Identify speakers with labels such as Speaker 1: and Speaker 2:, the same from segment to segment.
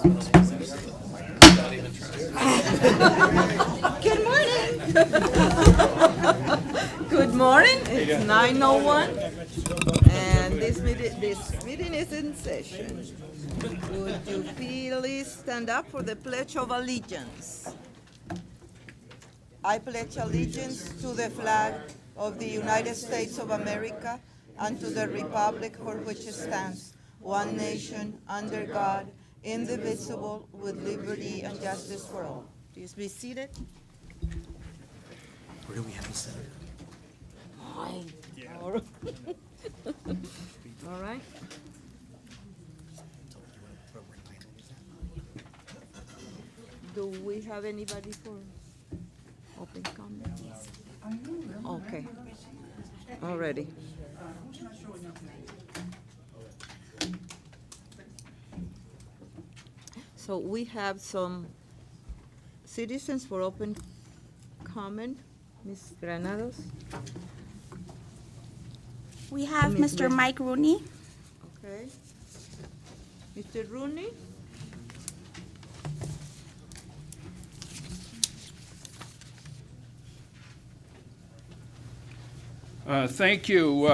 Speaker 1: Good morning. Good morning. It's 9:01, and this meeting is in session. Would you please stand up for the Pledge of Allegiance? I pledge allegiance to the flag of the United States of America and to the republic for which it stands, one nation, under God, indivisible, with liberty and justice for all. Please be seated.
Speaker 2: Where do we have you set?
Speaker 1: All right. Do we have anybody for open comments? Okay. Already. So we have some citizens for open comment. Ms. Granados?
Speaker 3: We have
Speaker 1: Ms.
Speaker 3: Mr. Mike Rooney.
Speaker 1: Okay. Mr. Rooney?
Speaker 4: Thank you.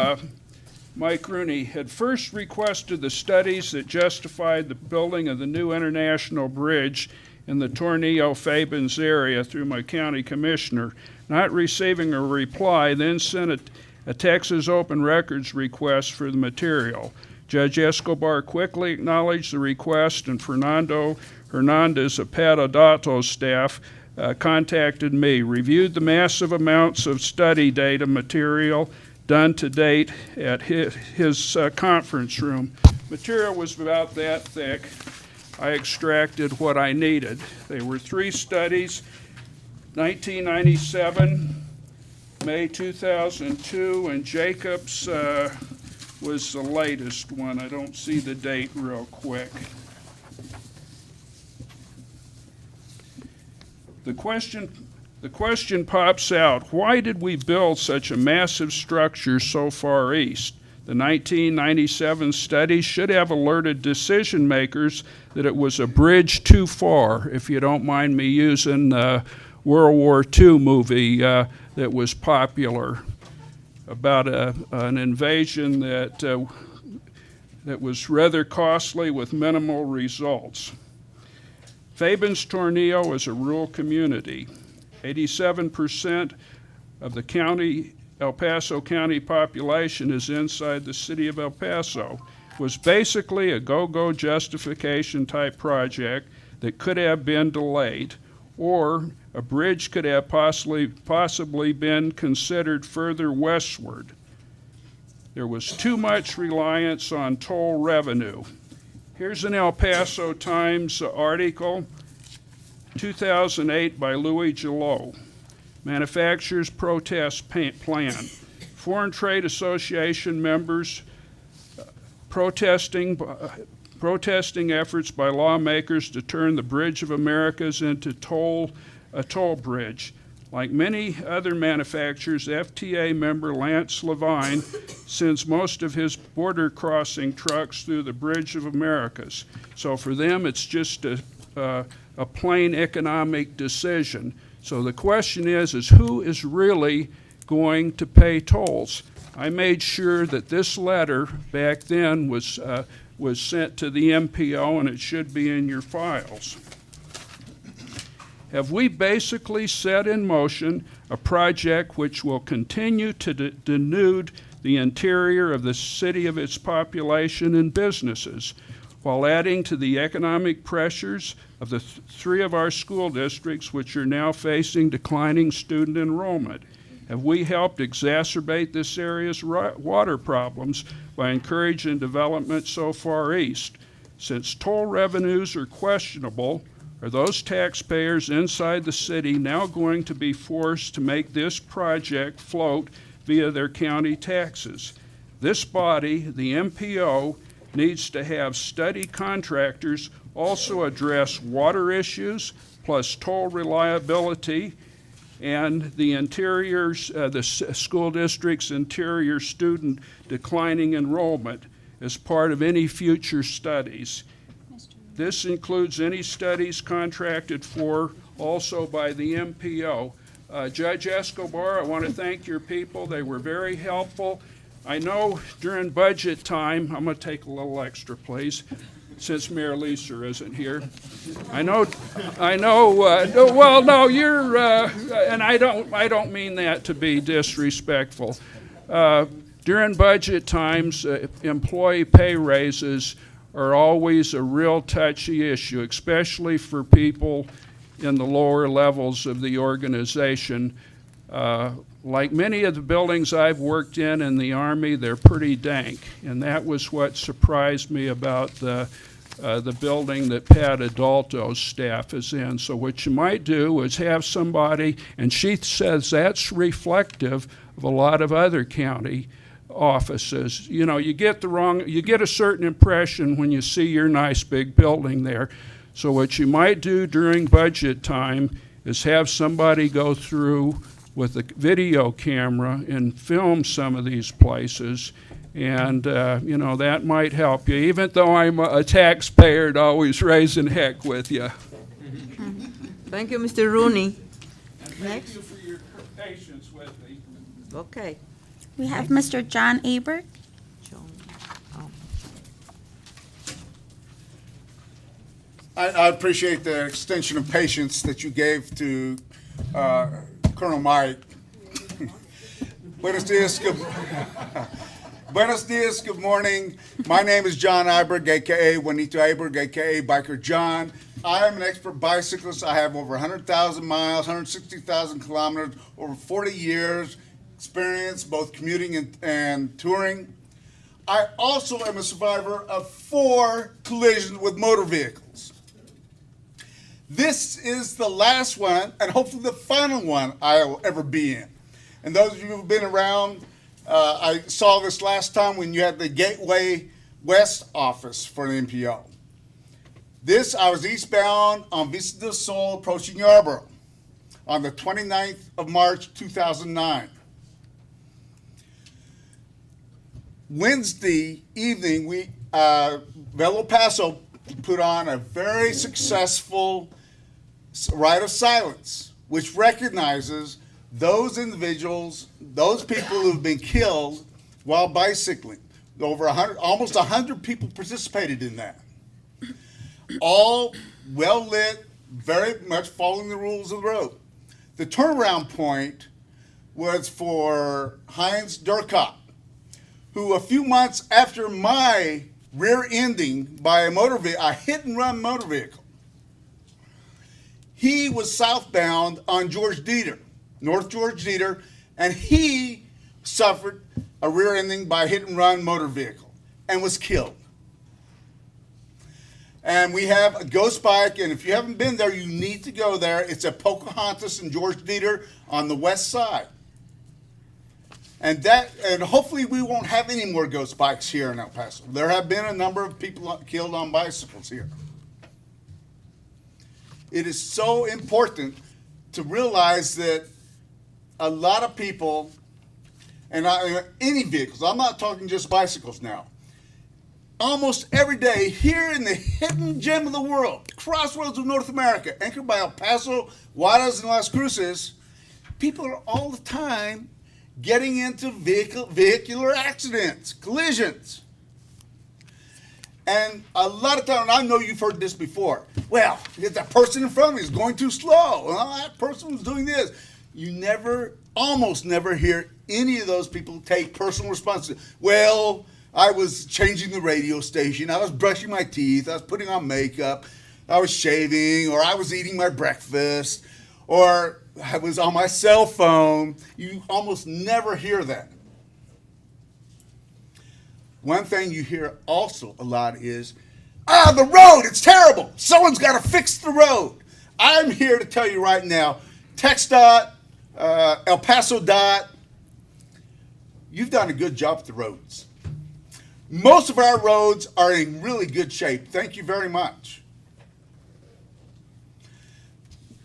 Speaker 4: Mike Rooney had first requested the studies that justified the building of the new international bridge in the Tornillo-Fabens area through my county commissioner. Not receiving a reply, then sent a Texas Open Records request for the material. Judge Escobar quickly acknowledged the request, and Fernando Hernandez of Padadato's staff contacted me, reviewed the massive amounts of study data material done to date at his conference room. Material was about that thick. I extracted what I needed. There were 3 studies, 1997, May 2002, and Jacobs was the latest one. I don't see the date real quick. The question pops out, why did we build such a massive structure so far east? The 1997 study should have alerted decision makers that it was a bridge too far, if you don't mind me using World War II movie that was popular about an invasion that was rather costly with minimal results. Fabens Tornillo is a rural community. 87% of the El Paso County population is inside the city of El Paso. It was basically a go-go justification type project that could have been delayed, or a bridge could have possibly been considered further westward. There was too much reliance on toll revenue. Here's an El Paso Times article, 2008 by Louis Gillot. Manufacturers protest plan. Foreign Trade Association members protesting efforts by lawmakers to turn the Bridge of Americas into a toll bridge. Like many other manufacturers, FTA member Lance Levine sends most of his border crossing trucks through the Bridge of Americas. So for them, it's just a plain economic decision. So the question is who is really going to pay tolls? I made sure that this letter back then was sent to the MPO, and it should be in your files. Have we basically set in motion a project which will continue to denude the interior of the city of its population and businesses, while adding to the economic pressures of the 3 of our school districts which are now facing declining student enrollment? Have we helped exacerbate this area's water problems by encouraging development so far east? Since toll revenues are questionable, are those taxpayers inside the city now going to be forced to make this project float via their county taxes? This body, the MPO, needs to have study contractors also address water issues, plus toll reliability, and the school district's interior student declining enrollment as part of any future studies. This includes any studies contracted for also by the MPO. Judge Escobar, I want to thank your people. They were very helpful. I know during budget time, I'm going to take a little extra, please, since Mayor Leeser isn't here. I know, well, no, you're, and I don't mean that to be disrespectful. During budget times, employee pay raises are always a real touchy issue, especially for people in the lower levels of the organization. Like many of the buildings I've worked in the Army, they're pretty dank, and that was what surprised me about the building that Pat Adalto's staff is in. So what you might do is have somebody, and she says that's reflective of a lot of other county offices. You know, you get a certain impression when you see your nice big building there. So what you might do during budget time is have somebody go through with a video camera and film some of these places, and you know, that might help you, even though I'm a taxpayer always raising heck with you.
Speaker 1: Thank you, Mr. Rooney.
Speaker 4: Thank you for your patience with me.
Speaker 1: Okay.
Speaker 3: We have Mr. John Aber.
Speaker 2: I appreciate the extension of patience that you gave to Colonel Mike. Buenos dias, Buenos dias, good morning. My name is John Iberg, a.k.a. Juanito Iberg, a.k.a. Biker John. I am an expert bicyclist. I have over 100,000 miles, 160,000 kilometers, over 40 years experience, both commuting and touring. I also am a survivor of 4 collisions with motor vehicles. This is the last one, and hopefully the final one I will ever be in. And those of you who've been around, I saw this last time when you had the Gateway West office for the MPO. I was eastbound on Vista del Sol approaching Yarborough on the 29th of March, 2009. Wednesday evening, Velo Paso put on a very successful rite of silence, which recognizes those individuals, those people who've been killed while bicycling. Almost 100 people participated in that. All well lit, very much following the rules of the road. The turnaround point was for Heinz Durkop, who a few months after my rear ending by a hit and run motor vehicle, he was southbound on George Dieter, North George Dieter, and he suffered a rear ending by a hit and run motor vehicle and was killed. And we have a ghost bike, and if you haven't been there, you need to go there. It's at Pocahontas and George Dieter on the west side. And hopefully we won't have any more ghost bikes here in El Paso. There have been a number of people killed on bicycles here. It is so important to realize that a lot of people, and any vehicles, I'm not talking just bicycles now, almost every day here in the hidden gem of the world, crossroads of North America, anchored by El Paso, Juarez, and Las Cruces, people are all the time getting into vehicular accidents, collisions. And a lot of times, I know you've heard this before, well, that person in front of me is going too slow, well, that person was doing this. You almost never hear any of those people take personal responsibility. Well, I was changing the radio station, I was brushing my teeth, I was putting on makeup, I was shaving, or I was eating my breakfast, or I was on my cell phone. You almost never hear that. One thing you hear also a lot is, the road, it's terrible. Someone's got to fix the road. I'm here to tell you right now, TxDOT, El Paso DOT, you've done a good job with the roads. Most of our roads are in really good shape. Thank you very much.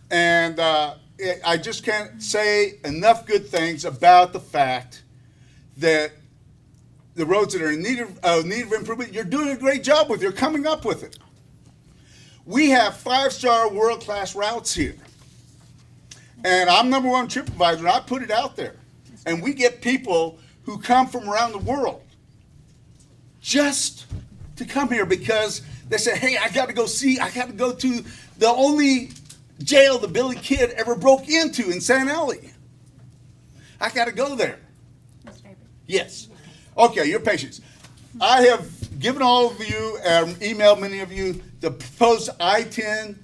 Speaker 2: And I just can't say enough good things about the fact that the roads that are in need of improvement, you're doing a great job with. You're coming up with it. We have 5-star world-class routes here. And I'm #1 trip advisor, and I put it out there. And we get people who come from around the world just to come here because they say, hey, I got to go to the only jail the Billy Kid ever broke into in San Ellie. I got to go there. Yes. Okay, your patience. I have given all of you, emailed many of you, the proposed I-10,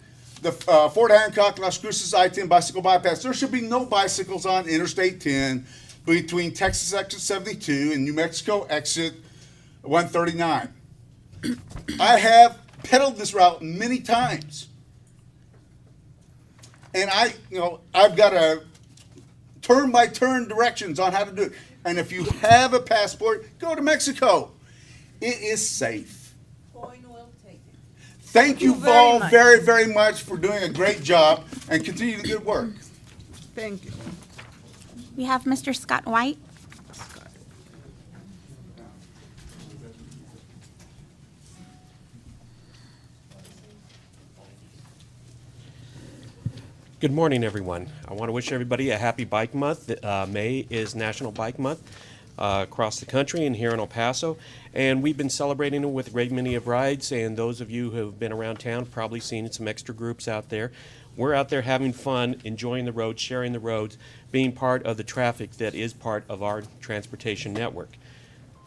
Speaker 2: the Fort Hancock, Las Cruces I-10 bicycle bypass. There should be no bicycles on Interstate 10 between Texas exit 72 and New Mexico exit 139. I have pedaled this route many times. And I've got a turn-by-turn directions on how to do it. And if you have a passport, go to Mexico. It is safe.
Speaker 1: Point well taken.
Speaker 2: Thank you
Speaker 1: very
Speaker 2: all
Speaker 1: much.
Speaker 2: very, very much for doing a great job and continue the good work.
Speaker 1: Thank you.
Speaker 3: We have Mr. Scott White.
Speaker 5: Good morning, everyone. I want to wish everybody a happy Bike Month. May is National Bike Month across the country and here in El Paso. And we've been celebrating it with a great many of rides. And those of you who have been around town have probably seen some extra groups out there. We're out there having fun, enjoying the roads, sharing the roads, being part of the traffic that is part of our transportation network.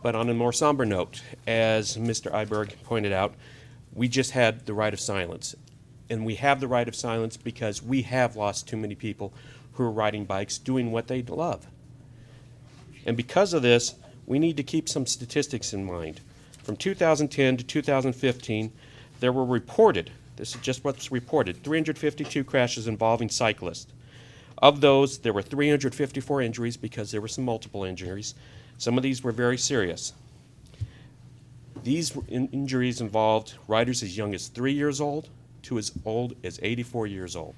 Speaker 5: But on a more somber note, as Mr. Iberg pointed out, we just had the right of silence. And we have the right of silence because we have lost too many people who are riding bikes doing what they love. And because of this, we need to keep some statistics in mind. From 2010 to 2015, there were reported, this is just what's reported, 352 crashes involving cyclists. Of those, there were 354 injuries because there were some multiple injuries. Some of these were very serious. These injuries involved riders as young as 3 years old to as old as 84 years old.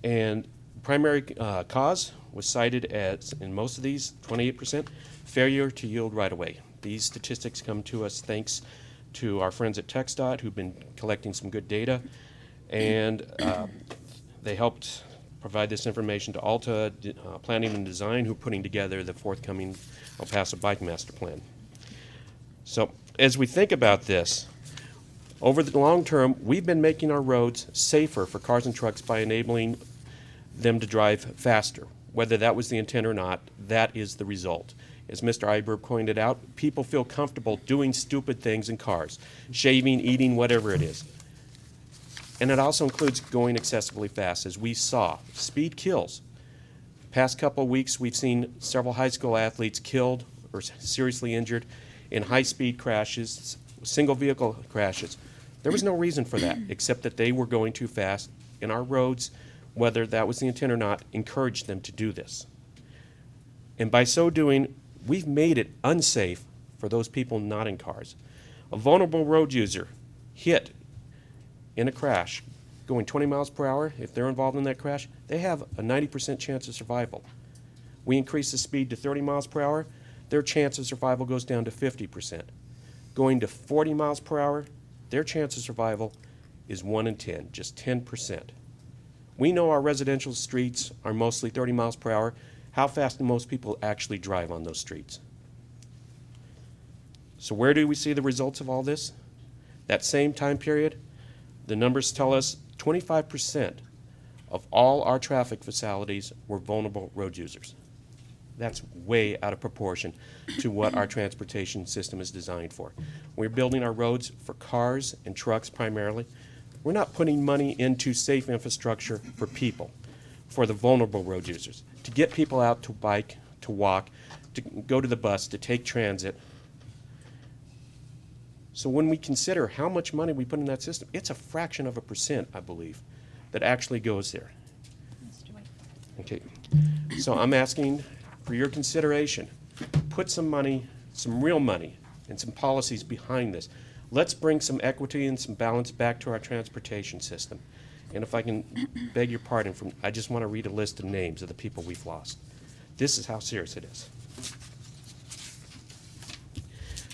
Speaker 5: And primary cause was cited as, in most of these, 28%, failure to yield right away. These statistics come to us thanks to our friends at TxDOT who've been collecting some good data, and they helped provide this information to Alta Planning and Design, who are putting together the forthcoming El Paso Bike Master Plan. So as we think about this, over the long term, we've been making our roads safer for cars and trucks by enabling them to drive faster. Whether that was the intent or not, that is the result. As Mr. Iberg pointed out, people feel comfortable doing stupid things in cars, shaving, eating, whatever it is. And it also includes going excessively fast, as we saw. Speed kills. Past couple of weeks, we've seen several high school athletes killed or seriously injured in high-speed crashes, single vehicle crashes. There was no reason for that, except that they were going too fast, and our roads, whether that was the intent or not, encouraged them to do this. And by so doing, we've made it unsafe for those people not in cars. A vulnerable road user hit in a crash, going 20 miles per hour, if they're involved in that crash, they have a 90% chance of survival. We increase the speed to 30 miles per hour, their chance of survival goes down to 50%. Going to 40 miles per hour, their chance of survival is 1 in 10, just 10%. We know our residential streets are mostly 30 miles per hour. How fast do most people actually drive on those streets? So where do we see the results of all this? That same time period, the numbers tell us 25% of all our traffic fatalities were vulnerable road users. That's way out of proportion to what our transportation system is designed for. We're building our roads for cars and trucks primarily. We're not putting money into safe infrastructure for people, for the vulnerable road users, to get people out to bike, to walk, to go to the bus, to take transit. So when we consider how much money we put in that system, it's a fraction of a percent, I believe, that actually goes there. Okay, so I'm asking for your consideration. Put some money, some real money, and some policies behind this. Let's bring some equity and some balance back to our transportation system. And if I can beg your pardon, I just want to read a list of names of the people we've lost. This is how serious it is.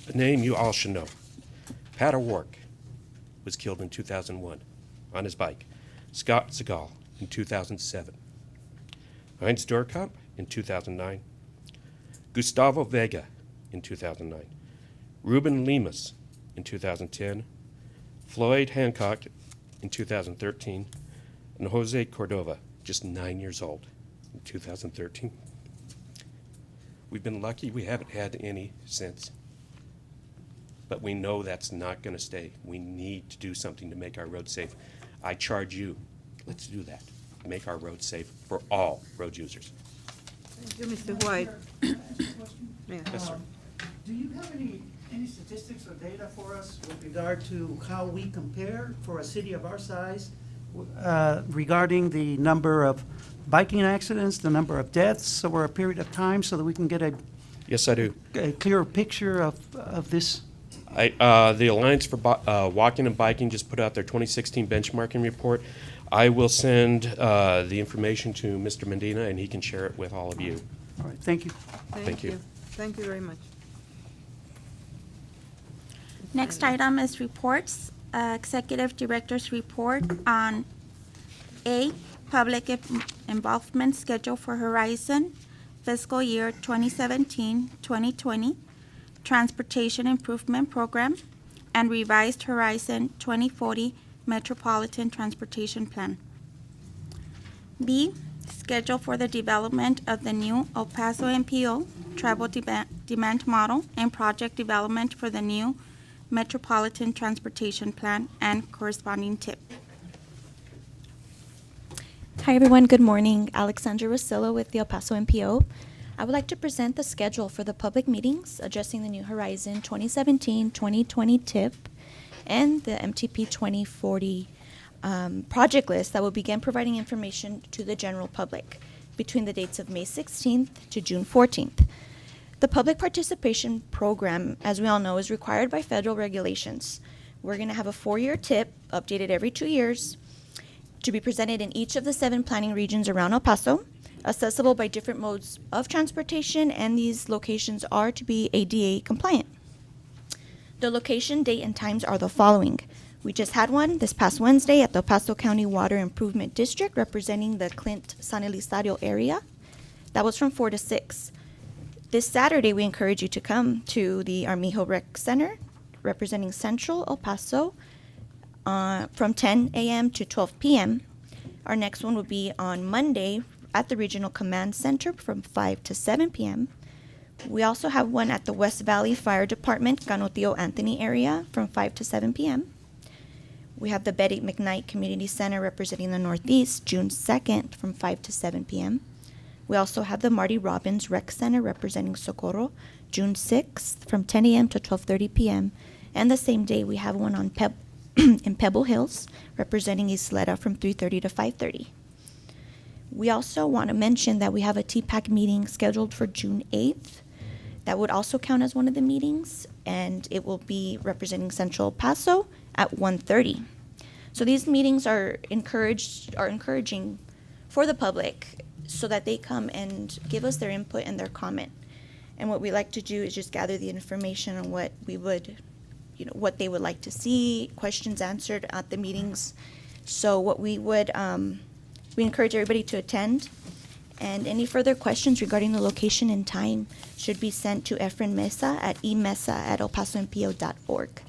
Speaker 5: A name you all should know. Pat O'Rourke, was killed in 2001 on his bike. Scott Segal in 2007. Heinz Durkamp in 2009. Gustavo Vega in 2009. Ruben Lemus in 2010. Floyd Hancock in 2013. And Jose Cordova, just 9 years old, in 2013. We've been lucky we haven't had any since. But we know that's not going to stay. We need to do something to make our roads safe. I charge you, let's do that. Make our roads safe for all road users.
Speaker 1: Thank you, Mr. White. Yeah.
Speaker 5: Yes, sir.
Speaker 6: Do you have any statistics or data for us with regard to how we compare for a city of our size regarding the number of biking accidents, the number of deaths over a period of time, so that we can get
Speaker 5: Yes, I do.
Speaker 6: a clearer picture of this?
Speaker 5: The Alliance for Walking and Biking just put out their 2016 benchmarking report. I will send the information to Mr. Medina, and he can share it with all of you.
Speaker 6: All right, thank you.
Speaker 5: Thank you.
Speaker 1: Thank you very much.
Speaker 3: Next item is reports. Executive Director's report on A, public involvement schedule for Horizon fiscal year 2017-2020, Transportation Improvement Program, and revised Horizon 2040 Metropolitan Transportation Plan. B, schedule for the development of the new El Paso MPO travel demand model and project development for the new Metropolitan Transportation Plan and corresponding tip.
Speaker 7: Hi everyone, good morning. Alexandra Rosillo with the El Paso MPO. I would like to present the schedule for the public meetings addressing the New Horizon 2017-2020 TIP and the MTP 2040 project list that will begin providing information to the general public between the dates of May 16th to June 14th. The public participation program, as we all know, is required by federal regulations. We're going to have a 4-year TIP updated every 2 years to be presented in each of the 7 planning regions around El Paso, accessible by different modes of transportation, and these locations are to be ADA compliant. The location, date, and times are the following. We just had one this past Wednesday at the El Paso County Water Improvement District representing the Clint-San Elizario area. That was from 4 to 6. This Saturday, we encourage you to come to the Armijo Rec Center representing Central El Paso from 10 a.m. to 12 p.m. Our next one will be on Monday at the Regional Command Center from 5 to 7 p.m. We also have one at the West Valley Fire Department, Canotio Anthony area from 5 to 7 p.m. We have the Betty McKnight Community Center representing the Northeast, June 2nd from 5 to 7 p.m. We also have the Marty Robbins Rec Center representing Socorro, June 6th from 10 a.m. to 12:30 p.m. And the same day, we have one on in Pebble Hills representing Isleta from 3:30 to 5:30. We also want to mention that we have a TPAC meeting scheduled for June 8th. That would also count as one of the meetings, and it will be representing Central El Paso at 1:30. So these meetings are encouraging for the public so that they come and give us their input and their comment. And what we like to do is just gather the information on what we would, what they would like to see, questions answered at the meetings. So what we would, we encourage everybody to attend. And any further questions regarding the location and time should be sent to Efren Mesa at emesa@elpasompo.org.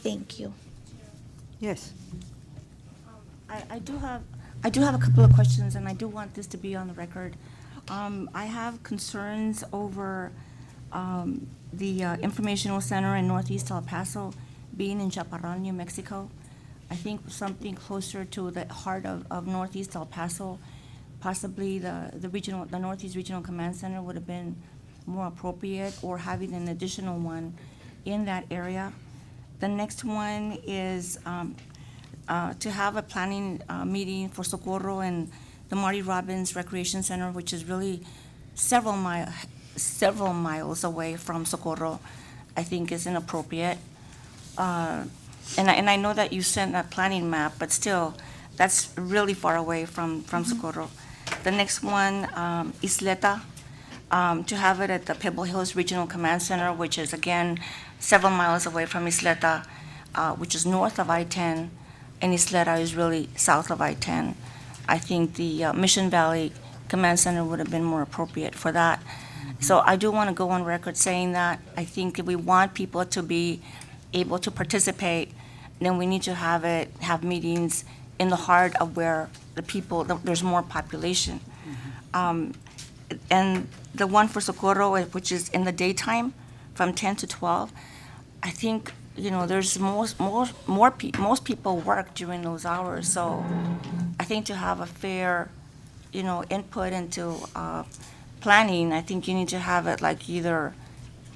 Speaker 7: Thank you.
Speaker 1: Yes.
Speaker 8: I do have a couple of questions, and I do want this to be on the record. I have concerns over the informational center in Northeast El Paso being in Chaparral, New Mexico. I think something closer to the heart of Northeast El Paso, possibly the Northeast Regional Command Center would have been more appropriate, or having an additional one in that area. The next one is to have a planning meeting for Socorro and the Marty Robbins Recreation Center, which is really several miles away from Socorro, I think is inappropriate. And I know that you sent that planning map, but still, that's really far away from Socorro. The next one, Isleta, to have it at the Pebble Hills Regional Command Center, which is again several miles away from Isleta. which is north of I-10, and Isleta is really south of I-10. I think the Mission Valley Command Center would have been more appropriate for that. So I do want to go on record saying that I think if we want people to be able to participate, then we need to have meetings in the heart of where there's more population. And the one for Socorro, which is in the daytime from 10 to 12, I think, there's most people work during those hours. So I think to have a fair, input into planning, I think you need to have it like either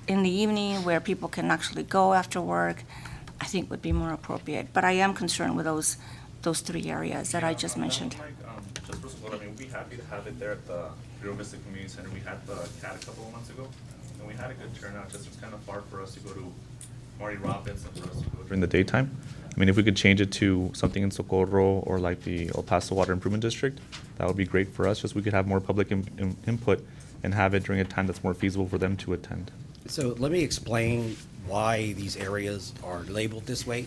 Speaker 8: in the evening where people can actually go after work, I think would be more appropriate. But I am concerned with those three areas that I just mentioned.
Speaker 9: Just for support, we'd be happy to have it there at the Rio Vista Community Center. We had the CAT a couple of months ago, and we had a good turnout. Just it's kind of far for us to go to Marty Robbins and for us to go during the daytime. If we could change it to something in Socorro or like the El Paso Water Improvement District, that would be great for us. Just we could have more public input and have it during a time that's more feasible for them to attend.
Speaker 10: So let me explain why these areas are labeled this way.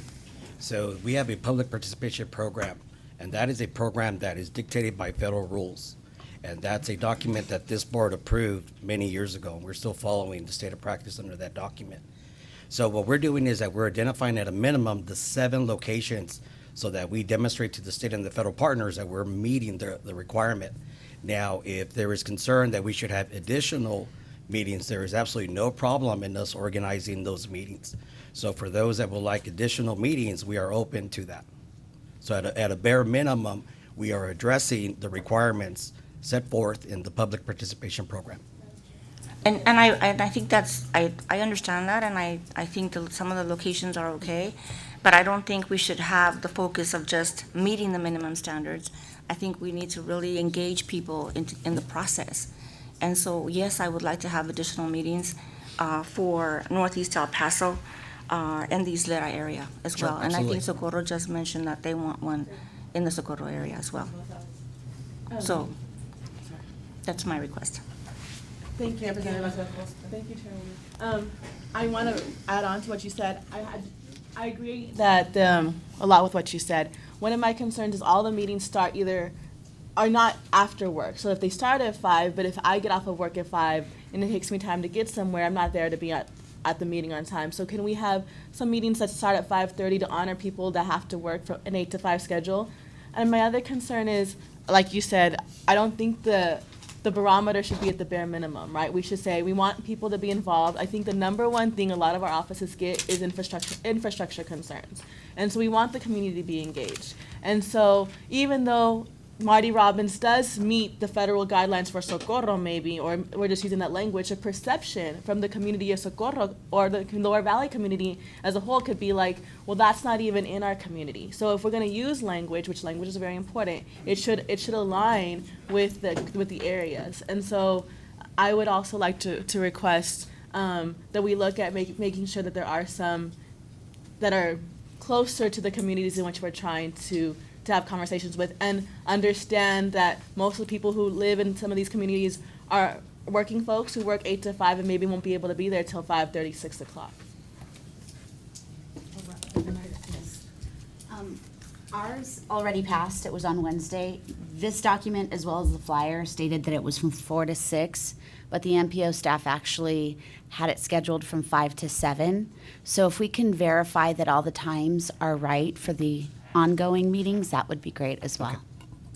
Speaker 10: So we have a public participation program, and that is a program that is dictated by federal rules. And that's a document that this board approved many years ago, and we're still following the state of practice under that document. So what we're doing is that we're identifying at a minimum the 7 locations so that we demonstrate to the state and the federal partners that we're meeting the requirement. Now, if there is concern that we should have additional meetings, there is absolutely no problem in us organizing those meetings. So for those that would like additional meetings, we are open to that. So at a bare minimum, we are addressing the requirements set forth in the public participation program.
Speaker 8: And I think I understand that, and I think some of the locations are okay, but I don't think we should have the focus of just meeting the minimum standards. I think we need to really engage people in the process. And so, yes, I would like to have additional meetings for Northeast El Paso and the Isleta area as
Speaker 10: Sure,
Speaker 8: well. And I
Speaker 10: absolutely.
Speaker 8: think Socorro just mentioned that they want one in the Socorro area as well. So that's my request.
Speaker 11: Thank you, Representative. Thank you, Chairwoman. I want to add on to what you said. I agree that a lot with what you said. One of my concerns is all the meetings are not after work. So if they start at 5, but if I get off of work at 5 and it takes me time to get somewhere, I'm not there to be at the meeting on time. So can we have some meetings that start at 5:30 to honor people that have to work for an 8 to 5 schedule? And my other concern is, like you said, I don't think the barometer should be at the bare minimum, right? We should say we want people to be involved. I think the number one thing a lot of our offices get is infrastructure concerns. And so we want the community to be engaged. And so even though Marty Robbins does meet the federal guidelines for Socorro maybe, or we're just using that language, a perception from the community of Socorro or the Lower Valley community as a whole could be like, well, that's not even in our community. So if we're going to use language, which language is very important, it should align with the areas. And so I would also like to request that we look at making sure that there are some that are closer to the communities in which we're trying to have conversations with, and understand that most of the people who live in some of these communities are working folks who work 8 to 5 and maybe won't be able to be there till 5:30, 6 o'clock.
Speaker 12: Ours already passed. It was on Wednesday. This document, as well as the flyer, stated that it was from 4 to 6, but the MPO staff actually had it scheduled from 5 to 7. So if we can verify that all the times are right for the ongoing meetings, that would be great as well.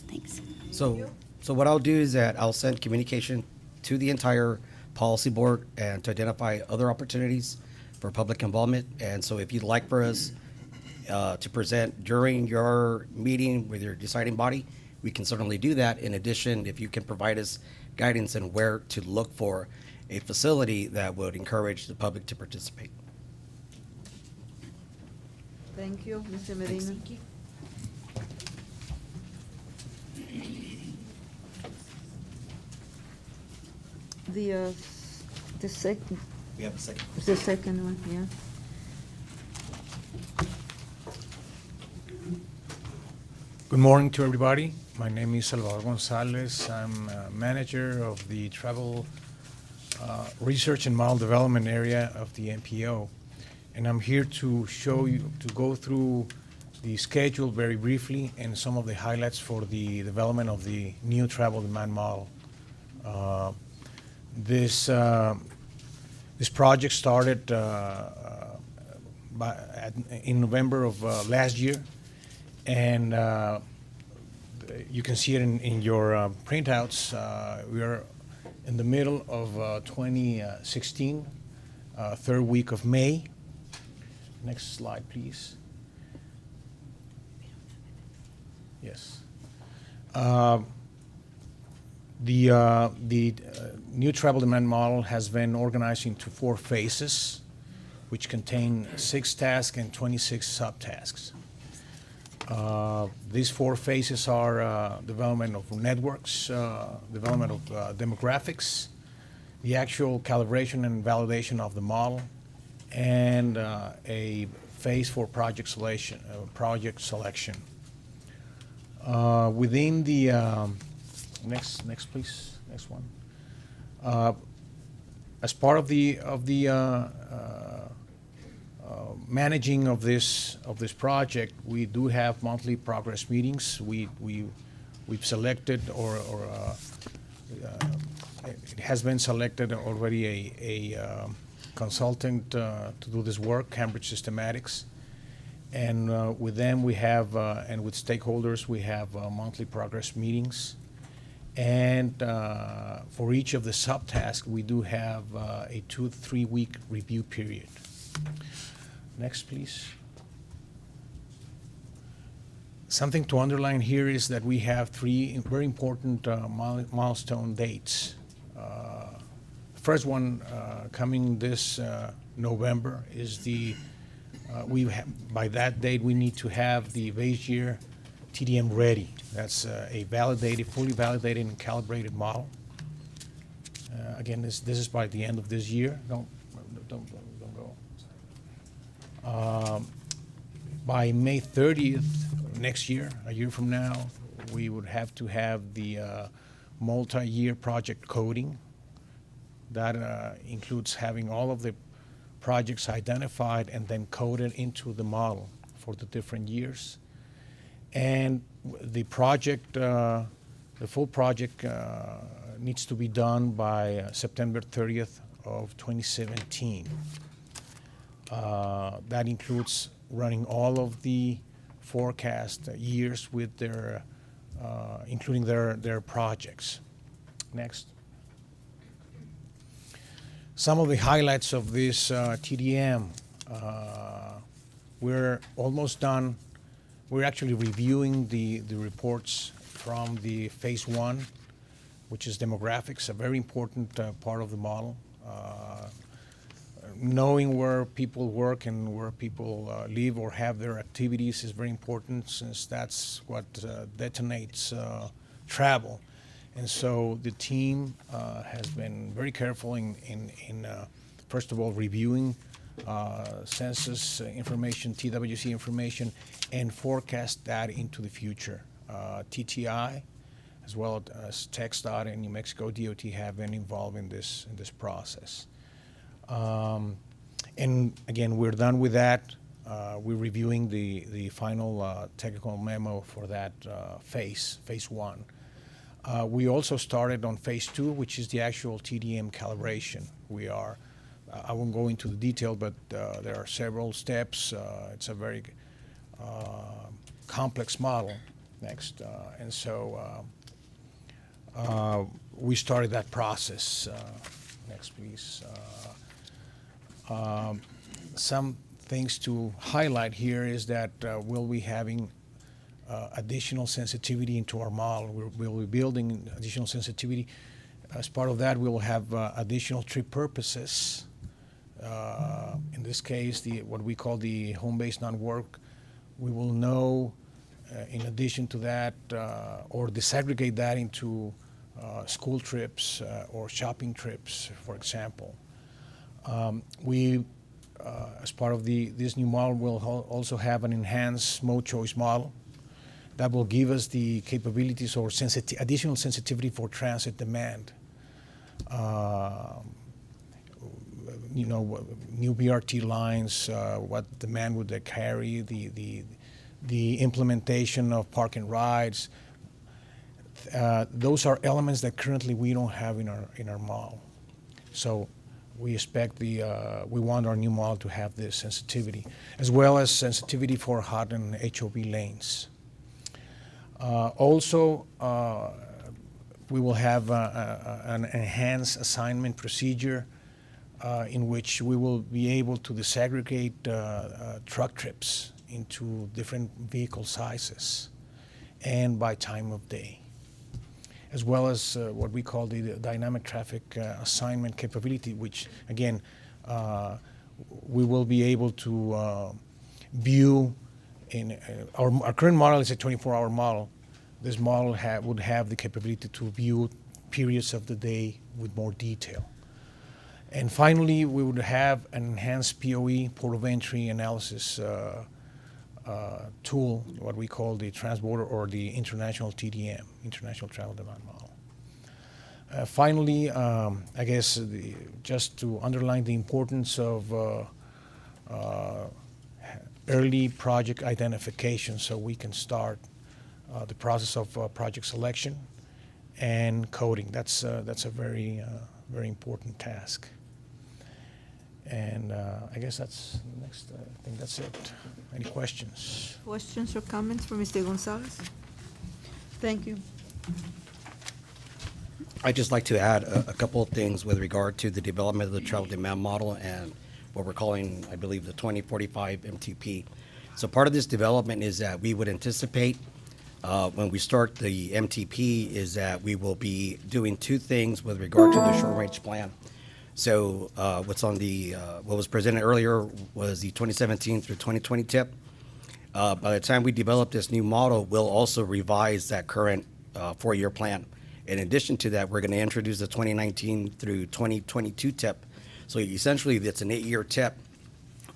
Speaker 12: Thanks.
Speaker 10: So what I'll do is that I'll send communication to the entire policy board and to identify other opportunities for public involvement. And so if you'd like for us to present during your meeting with your deciding body, we can certainly do that. In addition, if you can provide us guidance on where to look for a facility that would encourage the public to participate.
Speaker 1: Thank you, Mr. Medina.
Speaker 12: Thank you.
Speaker 1: The second,
Speaker 10: We have a second.
Speaker 1: the second one, yeah.
Speaker 13: Good morning to everybody. My name is Salvador Gonzalez. I'm manager of the Travel Research and Model Development area of the MPO. and I'm here to show you, to go through the schedule very briefly and some of the highlights for the development of the new travel demand model. This project started in November of last year, and you can see it in your printouts. We are in the middle of 2016, third week of May. Next slide, please. Yes. The new travel demand model has been organized into 4 phases, which contain 6 tasks and 26 subtasks. These 4 phases are development of networks, development of demographics, the actual calibration and validation of the model, and a phase for project selection. Within the next please, next one. As part of the managing of this project, we do have monthly progress meetings. We've selected it has been selected already a consultant to do this work, Cambridge Systematics. And with them we have, and with stakeholders, we have monthly progress meetings. And for each of the subtasks, we do have a 2 to 3 week review period. Next, please. Something to underline here is that we have 3 very important milestone dates. The first one coming this November is by that date we need to have the base year TDM ready. That's a validated, fully validated and calibrated model. Again, this is by the end of this year. Don't go. By May 30th next year, a year from now, we would have to have the multi-year project coding. That includes having all of the projects identified and then coded into the model for the different years. And the project, the full project needs to be done by September 30th of 2017. That includes running all of the forecast years with their, including their projects. Next. Some of the highlights of this TDM, we're almost done. We're actually reviewing the reports from the phase 1, which is demographics, a very important part of the model. Knowing where people work and where people live or have their activities is very important, since that's what detonates travel. And so the team has been very careful in first of all, reviewing census information, TWC information, and forecast that into the future. TTI, as well as TxDOT and New Mexico DOT, have been involved in this process. And again, we're done with that. We're reviewing the final technical memo for that phase 1. We also started on phase 2, which is the actual TDM calibration. I won't go into the detail, but there are several steps. It's a very complex model. Next. And so we started that process. Next, please. Some things to highlight here is that we'll be having additional sensitivity into our model. We'll be building additional sensitivity. As part of that, we'll have additional trip purposes. In this case, what we call the home-based non-work. We will know, in addition to that, or disaggregate that into school trips or shopping trips, for example. As part of this new model, we'll also have an enhanced mode choice model that will give us the capabilities or additional sensitivity for transit demand. new BRT lines, what demand would they carry, the implementation of park and rides. Those are elements that currently we don't have in our model. So we expect we want our new model to have this sensitivity, as well as sensitivity for hot and HOV lanes. Also, we will have an enhanced assignment procedure in which we will be able to disaggregate truck trips into different vehicle sizes and by time of day, as well as what we call the dynamic traffic assignment capability, which again, we will be able to view in our current model is a 24-hour model. This model would have the capability to view periods of the day with more detail. And finally, we would have an enhanced POE, port of entry analysis tool, what we call the transborder or the international TDM, international travel demand model. Finally, I guess just to underline the importance of early project identification so we can start the process of project selection and coding. That's a very important task. And I guess that's next. I think that's it. Any questions?
Speaker 1: Questions or comments for Mr. Gonzalez? Thank you.
Speaker 10: I'd just like to add a couple of things with regard to the development of the travel demand model and what we're calling, I believe, the 2045 MTP. So part of this development is that we would anticipate when we start the MTP is that we will be doing two things with regard to the short-range plan. So what's on the what was presented earlier was the 2017 through 2020 tip. By the time we develop this new model, we'll also revise that current 4-year plan. In addition to that, we're going to introduce the 2019 through 2022 tip. So essentially, it's an 8-year tip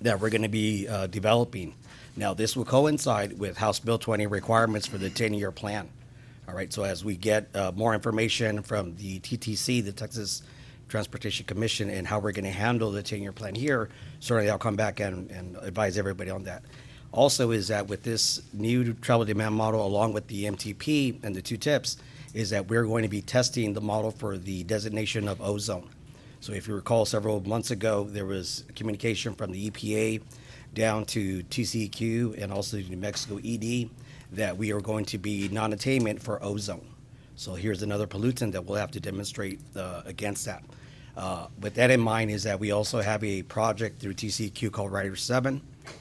Speaker 10: that we're going to be developing. Now, this will coincide with House Bill 20 requirements for the 10-year plan. All right, so as we get more information from the TTC, the Texas Transportation Commission, and how we're going to handle the 10-year plan here, certainly I'll come back and advise everybody on that. Also is that with this new travel demand model, along with the MTP and the 2 tips, is that we're going to be testing the model for the designation of ozone. So if you recall, several months ago, there was communication from the EPA down to TCEQ and also New Mexico ED that we are going to be non-attainment for ozone. So here's another pollutant that we'll have to demonstrate against that. With that in mind is that we also have a project through TCEQ called Rider 7.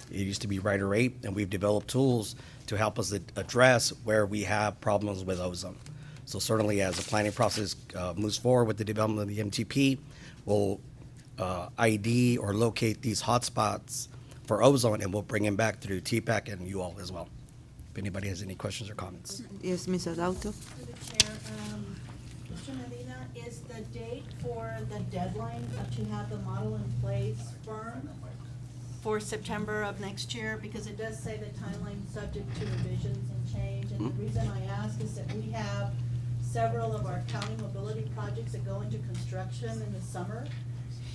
Speaker 10: It used to be Rider 8, and we've developed tools to help us address where we have problems with ozone. So certainly as the planning process moves forward with the development of the MTP, we'll ID or locate these hotspots for ozone, and we'll bring them back through TPAC and you all as well. If anybody has any questions or comments.
Speaker 1: Yes, Ms. Adauto.
Speaker 14: Through the chair, Mr. Medina, is the date for the deadline that you have the model in place firm for September of next year? Because it does say the timeline subject to revisions and change. And the reason I ask is that we have several of our county mobility projects that go into construction in the summer.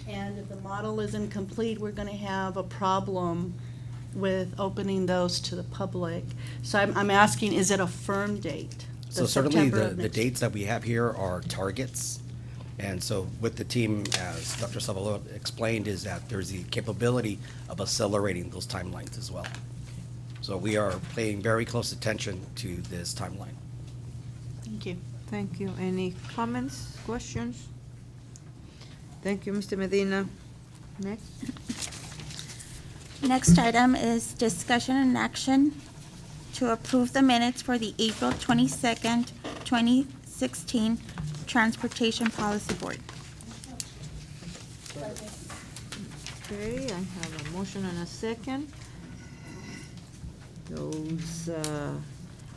Speaker 14: And if the model isn't complete, we're gonna have a problem with opening those to the public. So I'm asking, is it a firm date?
Speaker 10: So certainly the dates that we have here are targets. And so with the team, as Dr. Savalo explained, is that there's the capability of accelerating those timelines as well. So we are paying very close attention to this timeline.
Speaker 14: Thank you.
Speaker 1: Thank you. Any comments, questions? Thank you, Mr. Medina. Next.
Speaker 3: Next item is discussion and action to approve the minutes for the April 22nd, 2016 Transportation Policy Board.
Speaker 1: Okay, I have a motion and a second. Those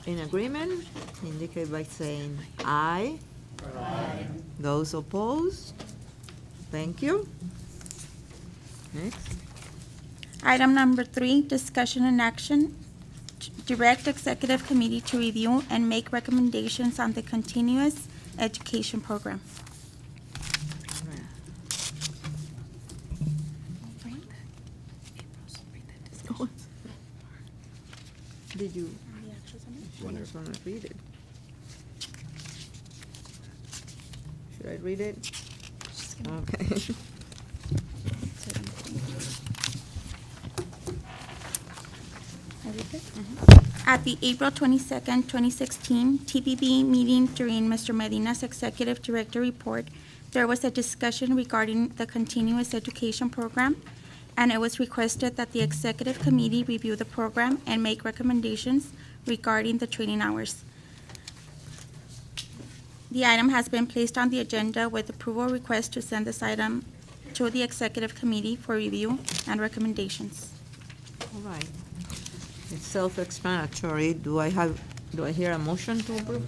Speaker 1: in agreement indicate by saying aye. Aye. Those opposed? Thank you. Next.
Speaker 3: Item number 3, discussion and action. Direct Executive Committee to review and make recommendations on the continuous education program.
Speaker 1: Did you? I just want to read it. Should I read it? Okay.
Speaker 3: At the April 22nd, 2016 TPB meeting during Mr. Medina's Executive Director report, there was a discussion regarding the continuous education program, and it was requested that the Executive Committee review the program and make recommendations regarding the training hours. The item has been placed on the agenda with approval request to send this item to the Executive Committee for review and recommendations.
Speaker 1: All right. It's self-explanatory. Do I hear a motion to approve?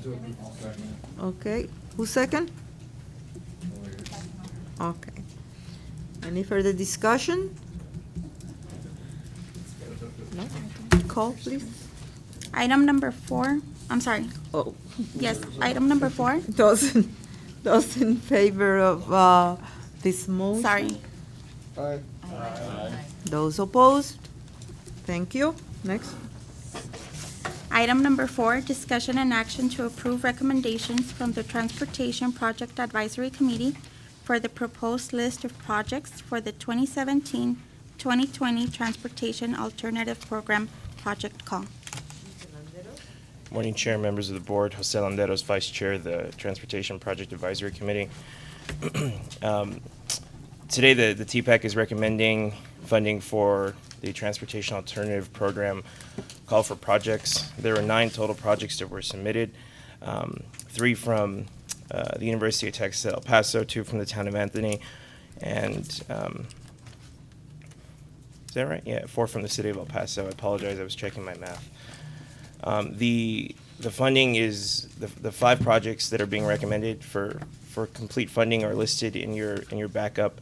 Speaker 1: Okay. Who second? Okay. Any further discussion? No? Call, please.
Speaker 3: Item number 4, I'm sorry.
Speaker 1: Oh.
Speaker 3: Yes, item number 4.
Speaker 1: Those in favor of this motion?
Speaker 3: Sorry.
Speaker 1: Those opposed? Thank you. Next.
Speaker 3: Item number 4, discussion and action to approve recommendations from the Transportation Project Advisory Committee for the proposed list of projects for the 2017-2020 Transportation Alternative Program Project Call.
Speaker 15: Morning, Chair, members of the board. Jose Landeros, Vice Chair of the Transportation Project Advisory Committee. Today, the TPAC is recommending funding for the Transportation Alternative Program call for projects. There were 9 total projects that were submitted, 3 from the University of Texas at El Paso, 2 from the town of Anthony, and is that right? Yeah, 4 from the city of El Paso. I apologize, I was checking my math. The funding is the 5 projects that are being recommended for complete funding are listed in your backup.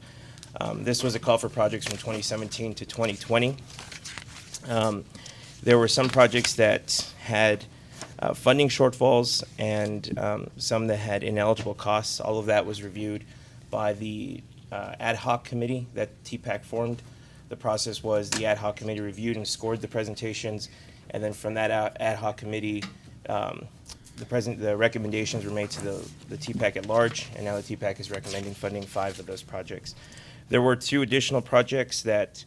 Speaker 15: This was a call for projects from 2017 to 2020. There were some projects that had funding shortfalls and some that had ineligible costs. All of that was reviewed by the ad hoc committee that TPAC formed. The process was the ad hoc committee reviewed and scored the presentations, and then from that ad hoc committee, the recommendations were made to the TPAC at large, and now the TPAC is recommending funding 5 of those projects. There were 2 additional projects that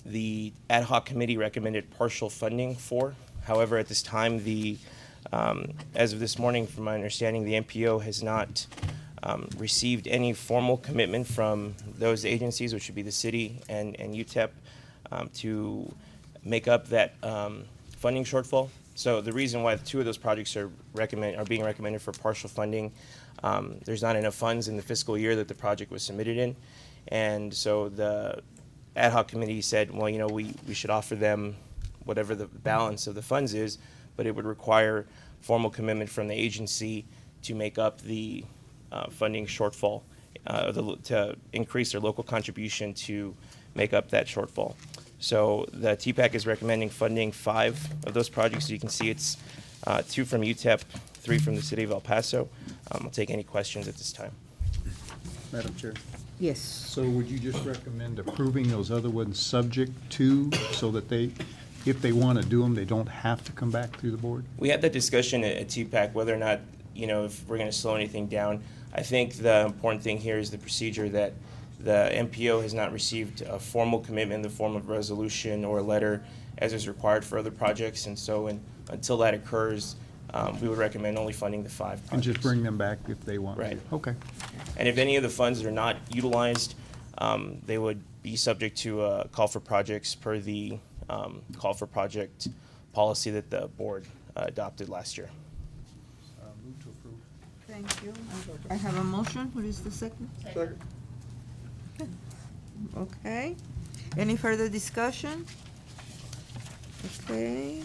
Speaker 15: the ad hoc committee recommended partial funding for. However, at this time, as of this morning, from my understanding, the MPO has not received any formal commitment from those agencies, which would be the city and UTEP, to make up that funding shortfall. So the reason why 2 of those projects are being recommended for partial funding, there's not enough funds in the fiscal year that the project was submitted in. And so the ad hoc committee said, well, we should offer them whatever the balance of the funds is, but it would require formal commitment from the agency to make up the funding shortfall, to increase their local contribution to make up that shortfall. So the TPAC is recommending funding 5 of those projects. So you can see it's 2 from UTEP, 3 from the city of El Paso. I'll take any questions at this time.
Speaker 16: Madam Chair.
Speaker 1: Yes.
Speaker 16: So would you just recommend approving those other ones subject to, so that if they want to do them, they don't have to come back through the board?
Speaker 15: We had that discussion at TPAC, whether or not, if we're going to slow anything down. I think the important thing here is the procedure that the MPO has not received a formal commitment in the form of resolution or a letter as is required for other projects. And so until that occurs, we would recommend only funding the 5 projects.
Speaker 16: And just bring them back if they want to.
Speaker 15: Right.
Speaker 16: Okay.
Speaker 15: And if any of the funds are not utilized, they would be subject to a call for projects per the call for project policy that the board adopted last year.
Speaker 16: Move to approve.
Speaker 1: Thank you. I have a motion. What is the second?
Speaker 16: Second.
Speaker 1: Okay. Any further discussion? Okay.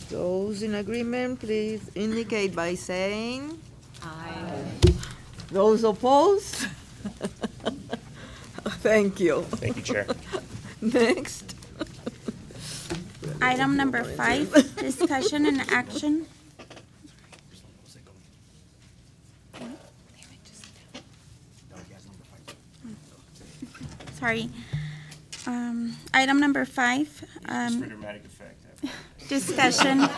Speaker 1: Those in agreement, please indicate by saying aye. Those opposed? Thank you.
Speaker 15: Thank you, Chair.
Speaker 1: Next.
Speaker 3: Item number 5, discussion and action. Sorry. Item number 5.
Speaker 15: Just for dramatic effect.
Speaker 3: Discussion.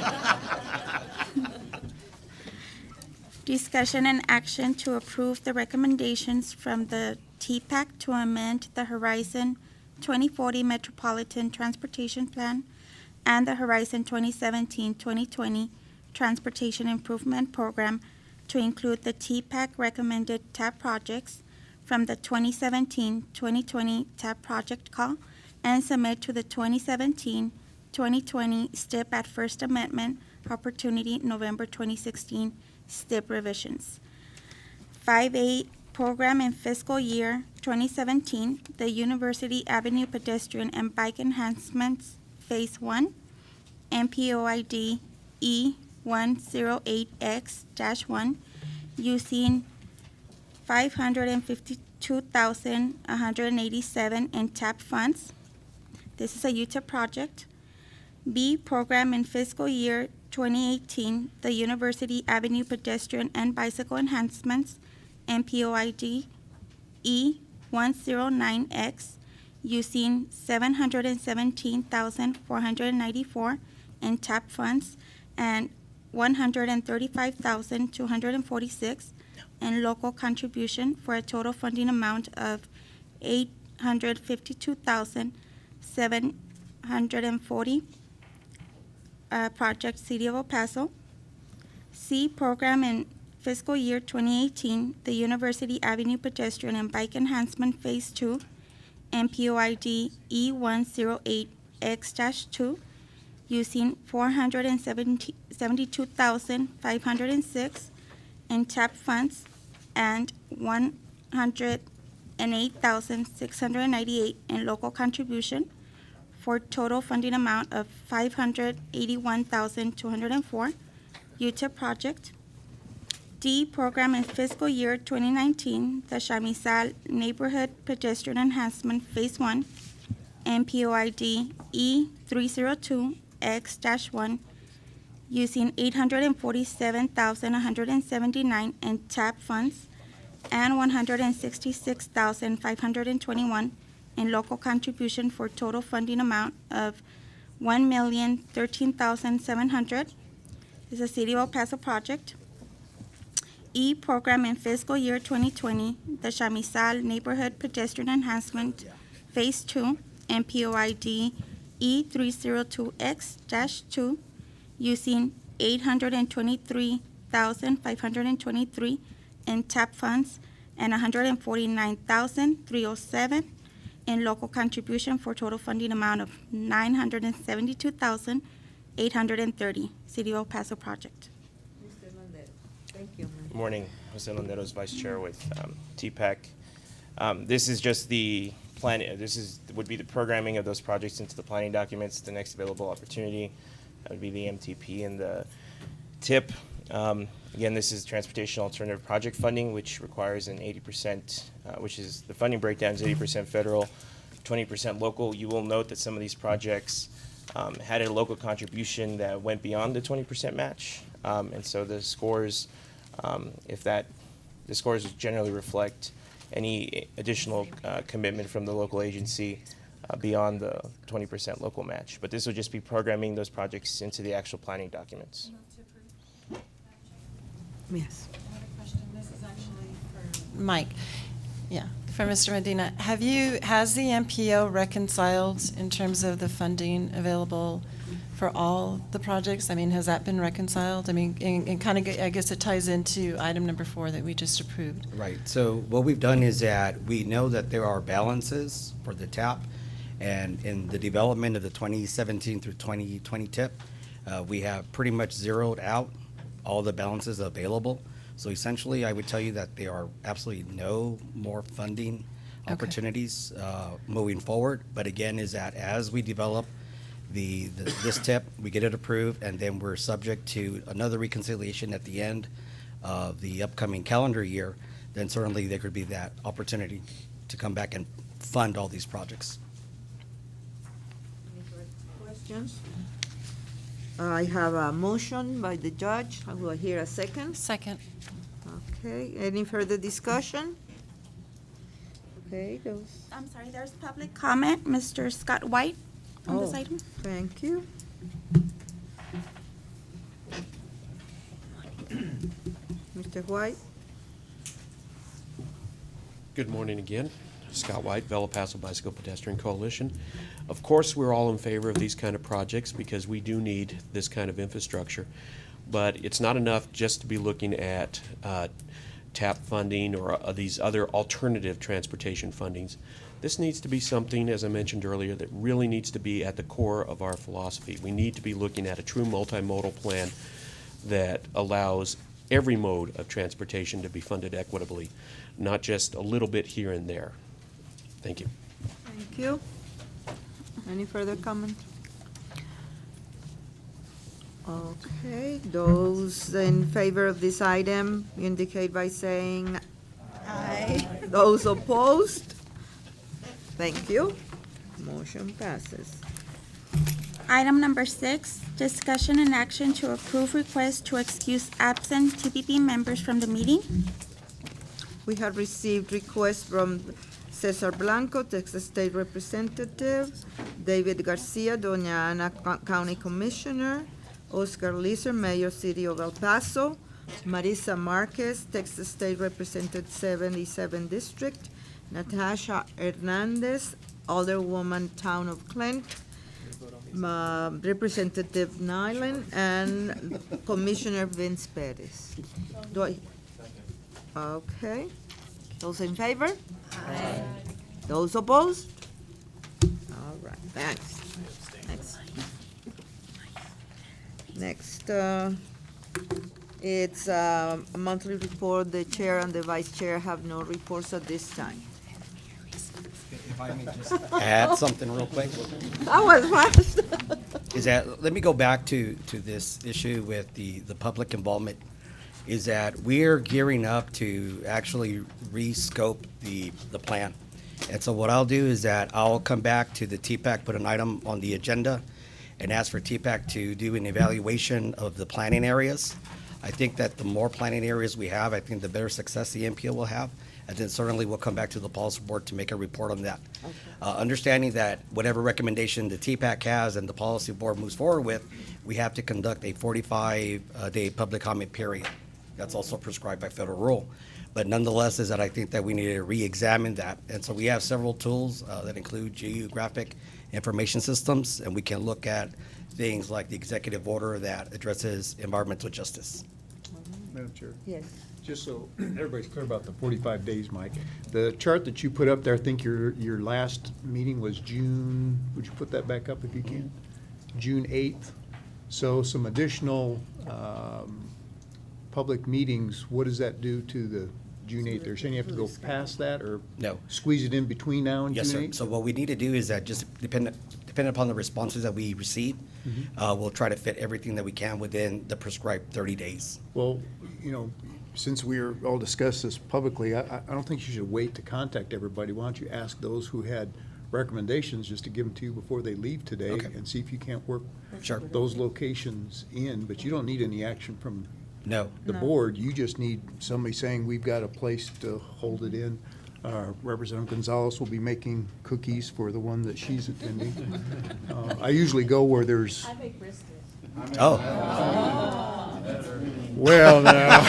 Speaker 3: Discussion and action to approve the recommendations from the TPAC to amend the Horizon 2040 Metropolitan Transportation Plan and the Horizon 2017-2020 Transportation Improvement Program to include the TPAC recommended TAP projects from the 2017-2020 TAP project call and submit to the 2017-2020 STIP at First Amendment Opportunity November 2016 STIP revisions. 5A program in fiscal year 2017, the University Avenue Pedestrian and Bike Enhancements Phase 1, MPOID E108X-1, using $552,187 in TAP funds. This is a UTEP project. B, program in fiscal year 2018, the University Avenue Pedestrian and Bicycle Enhancements, MPOID E109X, using $717,494 in TAP funds and $135,246 in local contribution for a total funding amount of $852,740. Project City of El Paso. C, program in fiscal year 2018, the University Avenue Pedestrian and Bike Enhancement Phase 2, MPOID E108X-2, using $472,506 in TAP funds and $108,698 in local contribution for total funding amount of $581,204, UTEP project. D, program in fiscal year 2019, the Chamizal Neighborhood Pedestrian Enhancement Phase 1, MPOID E302X-1, using $847,179 in TAP funds and $166,521 in local contribution for total funding amount of $1,013,700. This is a City of El Paso project. E, program in fiscal year 2020, the Chamizal Neighborhood Pedestrian Enhancement Phase 2, MPOID E302X-2, using $823,523 in TAP funds and $149,307 in local contribution for total funding amount of $972,830, City of El Paso project.
Speaker 1: Thank you.
Speaker 15: Good morning, Jose Landeros, Vice Chair with TPAC. This is just the plan. Would be the programming of those projects into the planning documents. The next available opportunity would be the MTP and the TIP. Again, this is Transportation Alternative Project Funding, which requires an 80%, which is the funding breakdown is 80% federal, 20% local. You will note that some of these projects had a local contribution that went beyond the 20% match, and so the scores, the scores generally reflect any additional commitment from the local agency beyond the 20% local match. But this will just be programming those projects into the actual planning documents.
Speaker 1: Yes.
Speaker 17: Another question. This is actually for Mike. Yeah, for Mr. Medina. Has the MPO reconciled in terms of the funding available for all the projects? I mean, has that been reconciled? I mean, and kind of, I guess it ties into item number 4 that we just approved.
Speaker 10: Right, so what we've done is that we know that there are balances for the TAP, and in the development of the 2017 through 2020 TIP, we have pretty much zeroed out all the balances available. So essentially, I would tell you that there are absolutely no more funding opportunities moving forward. But again, is that as we develop this TIP, we get it approved, and then we're subject to another reconciliation at the end of the upcoming calendar year, then certainly there could be that opportunity to come back and fund all these projects.
Speaker 1: Any further questions? I have a motion by the judge. I will hear a second.
Speaker 17: Second.
Speaker 1: Okay, any further discussion? Okay,
Speaker 3: I'm sorry, there's public comment. Mr. Scott White on this item.
Speaker 1: Thank you. Mr. White?
Speaker 5: Good morning again. Scott White, Velo Paso Bicycle Pedestrian Coalition. Of course, we're all in favor of these kind of projects because we do need this kind of infrastructure. But it's not enough just to be looking at TAP funding or these other alternative transportation fundings. This needs to be something, as I mentioned earlier, that really needs to be at the core of our philosophy. We need to be looking at a true multimodal plan that allows every mode of transportation to be funded equitably, not just a little bit here and there. Thank you.
Speaker 1: Thank you. Any further comment? Okay, those in favor of this item indicate by saying aye. Those opposed? Thank you. Motion passes.
Speaker 3: Item number 6, discussion and action to approve request to excuse absent TPB members from the meeting.
Speaker 1: We have received requests from Cesar Blanco, Texas State Representative, David Garcia, Doña Ana County Commissioner, Oscar Leeser, Mayor, City of El Paso, Marisa Marquez, Texas State Representative 77 District, Natasha Hernandez, Alderwoman, Town of Clint, Representative Nyland, and Commissioner Vince Perez. Do I? Okay. Those in favor? Aye. Those opposed? All right, thanks. Next, it's a monthly report. The chair and the vice chair have no reports at this time.
Speaker 10: If I may just add something real quick.
Speaker 1: That was fast.
Speaker 10: Is that, let me go back to this issue with the public involvement, is that we're gearing up to actually re-scope the plan. And so what I'll do is that I'll come back to the TPAC, put an item on the agenda, and ask for TPAC to do an evaluation of the planning areas. I think that the more planning areas we have, I think the better success the MPO will have. And then certainly we'll come back to the policy board to make a report on that. Understanding that whatever recommendation the TPAC has and the policy board moves forward with, we have to conduct a 45-day public comment period. That's also prescribed by federal rule. But nonetheless, is that I think that we need to re-examine that. And so we have several tools that include geographic information systems, and we can look at things like the executive order that addresses environmental justice.
Speaker 16: Madam Chair,
Speaker 1: Yes.
Speaker 16: just so everybody's clear about the 45 days, Mike, the chart that you put up there, I think your last meeting was June, would you put that back up if you can? June 8th. So some additional public meetings, what does that do to the June 8th? They're saying you have to go past that or
Speaker 10: No.
Speaker 16: squeeze it in between now and June 8th?
Speaker 10: Yes, sir. So what we need to do is that just depending upon the responses that we receive, we'll try to fit everything that we can within the prescribed 30 days.
Speaker 16: Well, you know, since we're all discussed this publicly, I don't think you should wait to contact everybody. Why don't you ask those who had recommendations just to give them to you before they leave today
Speaker 10: Okay.
Speaker 16: and see if you can't work
Speaker 10: Sure.
Speaker 16: those locations in, but you don't need any action from
Speaker 10: No.
Speaker 16: the board. You just need somebody saying, we've got a place to hold it in. Representative Gonzalez will be making cookies for the one that she's attending. I usually go where there's,
Speaker 11: I make brisket.
Speaker 10: Oh.
Speaker 16: well, now.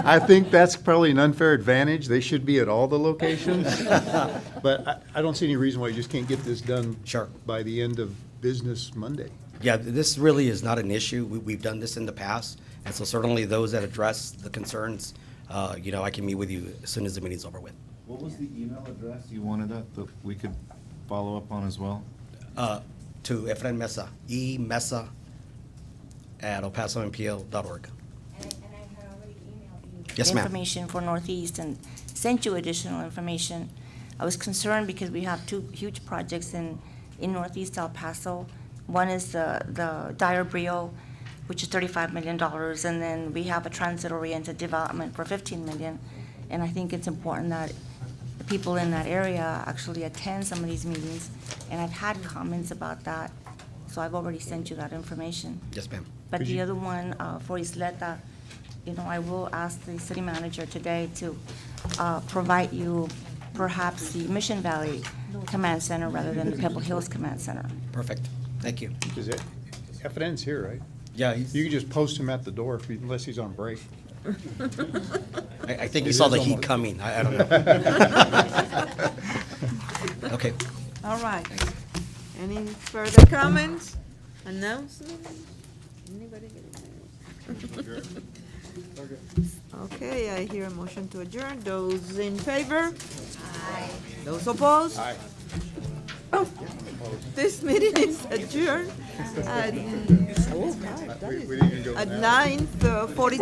Speaker 16: I think that's probably an unfair advantage. They should be at all the locations. But I don't see any reason why you just can't get this done
Speaker 10: Sure.
Speaker 16: by the end of business Monday.
Speaker 10: Yeah, this really is not an issue. We've done this in the past, and so certainly those that address the concerns, I can meet with you as soon as the meeting's over with.
Speaker 18: What was the email address you wanted that we could follow up on as well?
Speaker 10: To Efrain Mesa, emesa@elpasompl.org.
Speaker 8: And I had already emailed you.
Speaker 10: Yes, ma'am.
Speaker 8: Information for Northeast and sent you additional information. I was concerned because we have two huge projects in Northeast El Paso. One is the Dyer Brio, which is $35 million, and then we have a transit-oriented development for $15 million. And I think it's important that the people in that area actually attend some of these meetings, and I've had comments about that, so I've already sent you that information.
Speaker 10: Yes, ma'am.
Speaker 8: But the other one, for Isleta, I will ask the city manager today to provide you perhaps the Mission Valley Command Center rather than the Pebble Hills Command Center.
Speaker 10: Perfect. Thank you.
Speaker 16: Is it, FNN's here, right?
Speaker 10: Yeah,
Speaker 16: You can just post him at the door unless he's on break.
Speaker 10: I think he
Speaker 16: It
Speaker 10: saw
Speaker 16: is
Speaker 10: the heat
Speaker 16: almost-
Speaker 10: coming. I don't know. Okay.
Speaker 1: All right. Any further comments? Announcements? Anybody getting Okay, I hear a motion to adjourn. Those in favor? Aye. Those opposed?
Speaker 16: Aye.
Speaker 1: Oh, this meeting is adjourned at,
Speaker 16: We didn't even go
Speaker 1: at
Speaker 16: now.
Speaker 1: 9:42.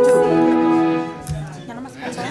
Speaker 3: Ya nomás falta